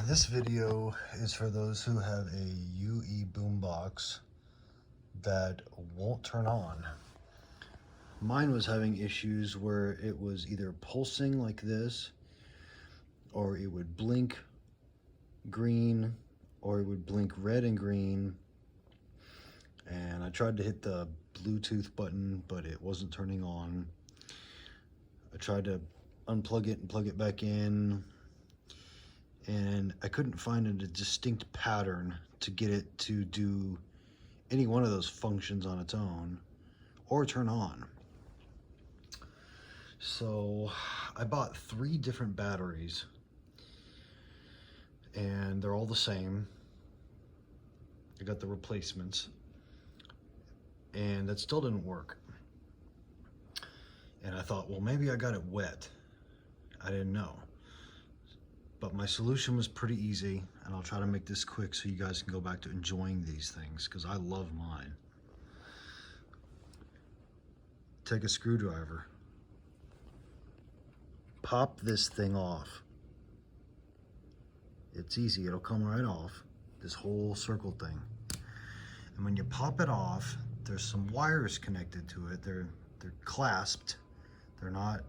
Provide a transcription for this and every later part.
This video is for those who have a UE boombox that won't turn on. Mine was having issues where it was either pulsing like this, or it would blink green, or it would blink red and green. And I tried to hit the Bluetooth button, but it wasn't turning on. I tried to unplug it and plug it back in, and I couldn't find a distinct pattern to get it to do any one of those functions on its own or turn on. So I bought 3 different batteries, and they're all the same. I got the replacements, and that still didn't work. And I thought, well, maybe I got it wet. I didn't know. But my solution was pretty easy, and I'll try to make this quick so you guys can go back to enjoying these things, because I love mine. Take a screwdriver, pop this thing off. It's easy, it'll come right off, this whole circle thing. And when you pop it off, there's some wires connected to it. They're clasped. They're not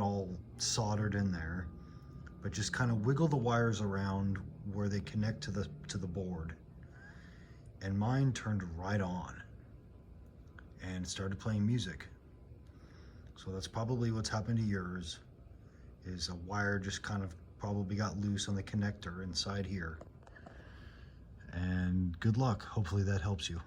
all soldered in there, but just kind of wiggle the wires around where they connect to the board. And mine turned right on and started playing music. So that's probably what's happened to yours, is a wire just kind of probably got loose on the connector inside here. And good luck. Hopefully that helps you.